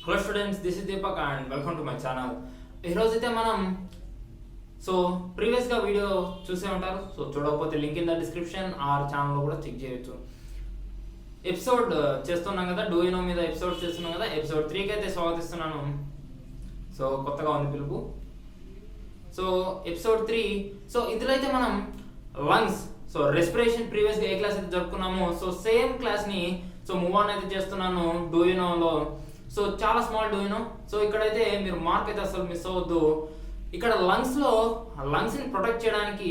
Hello students, this is Deepak and welcome to my channel. ఈరోజైతే మనం ప్రీవియస్గా వీడియో చూసే ఉంటారు. చూడకపోతే link in the description or ఛానల్లో కూడా చెక్ చేయొచ్చు. ఎపిసోడ్ చేస్తున్నాం కదా, డూ యూ నో మీద ఎపిసోడ్ చేస్తున్నాం కదా, ఎపిసోడ్ 3కి అయితే స్వాగతిస్తున్నాను. కొత్తగా ఉంది పిలుపు. ఎపిసోడ్ 3. ఇందులో అయితే మనం లంగ్స్ రెస్పిరేషన్ ప్రీవియస్గా ఏ క్లాస్ అయితే జరుపుకున్నామో సేమ్ క్లాస్ని మూవ్ ఆన్ అయితే చేస్తున్నాను డూ యూ నోలో. చాలా స్మాల్ డూ యూ నో. ఇక్కడైతే మీరు మార్క్ అయితే అసలు మిస్ అవ్వద్దు. ఇక్కడ లంగ్స్ని ప్రొటెక్ట్ చేయడానికి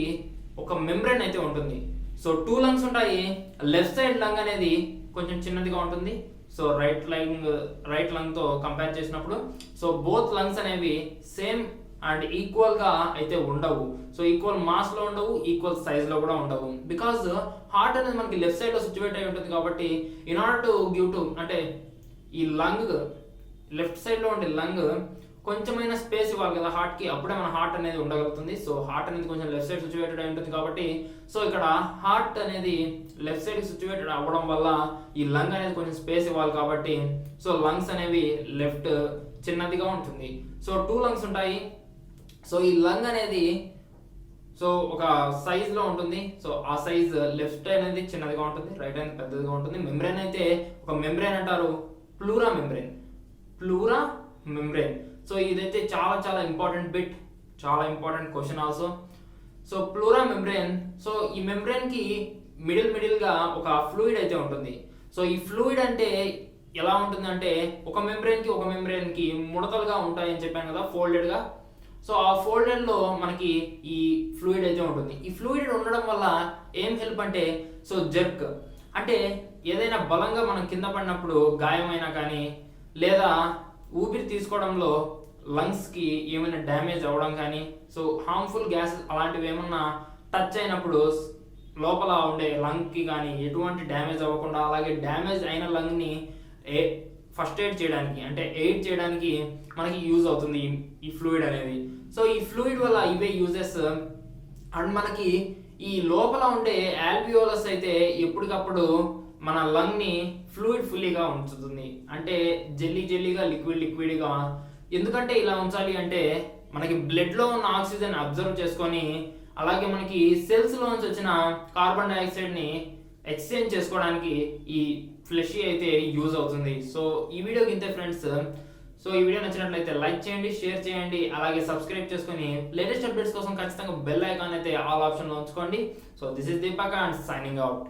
ఒక మెంబ్రెయిన్ అయితే ఉంటుంది. 2 లంగ్స్ ఉంటాయి. లెఫ్ట్ సైడ్ లంగ్ అనేది కొంచెం చిన్నదిగా ఉంటుంది. రైట్ లంగ్తో కంపేర్ చేసినప్పుడు బోత్ లంగ్స్ అనేవి సేమ్ అండ్ ఈక్వల్గా అయితే ఉండవు. ఈక్వల్ మాస్లో ఉండవు, ఈక్వల్ సైజ్లో కూడా ఉండవు. బికాజ్ హార్ట్ అనేది మనకి లెఫ్ట్ సైడ్లో సిచ్యువేట్ అయి ఉంటుంది కాబట్టి in order to give to అంటే ఈ లంగ్ లెఫ్ట్ సైడ్లో ఉండే లంగ్ కొంచెమైనా స్పేస్ ఇవ్వాలి కదా హార్ట్కి, అప్పుడే మన హార్ట్ అనేది ఉండగలుగుతుంది. హార్ట్ అనేది కొంచెం లెఫ్ట్ సైడ్ సిచ్యువేటెడ్ అయి ఉంటుంది కాబట్టి ఇక్కడ హార్ట్ అనేది లెఫ్ట్ సైడ్ సిచ్యువేటెడ్ అవ్వడం వల్ల ఈ లంగ్ అనేది కొంచెం స్పేస్ ఇవ్వాలి కాబట్టి లంగ్స్ అనేవి లెఫ్ట్ చిన్నదిగా ఉంటుంది. 2 లంగ్స్ ఉంటాయి. ఈ లంగ్ అనేది ఒక సైజ్లో ఉంటుంది. ఆ సైజ్ లెఫ్ట్ అనేది చిన్నదిగా ఉంటుంది, రైట్ అనేది పెద్దదిగా ఉంటుంది. మెంబ్రెయిన్ అయితే ఒక మెంబ్రెయిన్ అంటారు, ప్లూరా మెంబ్రెయిన్. ఇదైతే చాలా చాలా ఇంపార్టెంట్ బిట్, చాలా important question also. Pleura membrane. ఈ మెంబ్రెయిన్కి మిడిల్గా ఒక ఫ్లూయిడ్ అయితే ఉంటుంది. ఈ ఫ్లూయిడ్ అంటే ఎలా ఉంటుందంటే ఒక మెంబ్రెయిన్కి ముడతలుగా ఉంటాయని చెప్పాను కదా, ఫోల్డెడ్గా. ఆ ఫోల్డెడ్లో మనకి ఈ ఫ్లూయిడ్ అయితే ఉంటుంది. ఈ ఫ్లూయిడ్ ఉండడం వల్ల ఏం హెల్ప్ అంటే జర్క్ అంటే ఏదైనా బలంగా మనం కింద పడినప్పుడు గాయమైనా కానీ, లేదా ఊపిరి తీసుకోవడంలో లంగ్స్కి ఏమైనా డ్యామేజ్ అవ్వడం కానీ, హార్మ్ఫుల్ గ్యాస్ అలాంటివి ఏమన్నా టచ్ అయినప్పుడు లోపల ఉండే లంగ్కి కానీ ఎటువంటి డ్యామేజ్ అవ్వకుండా, అలాగే డ్యామేజ్ అయిన లంగ్ని ఫస్ట్ ఎయిడ్ చేయడానికి మనకి యూజ్ అవుతుంది ఈ ఫ్లూయిడ్ అనేది. ఈ ఫ్లూయిడ్ వల్ల ఇవే యూజెస్. అండ్ మనకి ఈ లోపల ఉండే ఆల్వియోలస్ అయితే ఎప్పటికప్పుడు మన లంగ్ని ఫ్లూయిడ్ ఫుల్లీగా ఉంచుతుంది. అంటే జెల్లీగా లిక్విడ్గా. ఎందుకంటే ఇలా ఉంచాలి అంటే మనకి బ్లడ్లో ఉన్న ఆక్సిజన్ అబ్జర్వ్ చేసుకొని, అలాగే మనకి సెల్స్లోంచి వచ్చిన కార్బన్ డైఆక్సైడ్ని ఎక్స్చేంజ్ చేసుకోవడానికి ఈ ఫ్లెషీ అయితే యూజ్ అవుతుంది. ఈ వీడియోకి ఇంతే ఫ్రెండ్స్. ఈ వీడియో నచ్చినట్లయితే లైక్ చేయండి, షేర్ చేయండి, అలాగే సబ్స్క్రైబ్ చేసుకొని లేటెస్ట్ అప్డేట్స్ కోసం ఖచ్చితంగా బెల్ ఐకాన్ అయితే ఆల్ ఆప్షన్లో ఉంచుకోండి. This is Deepak and signing out.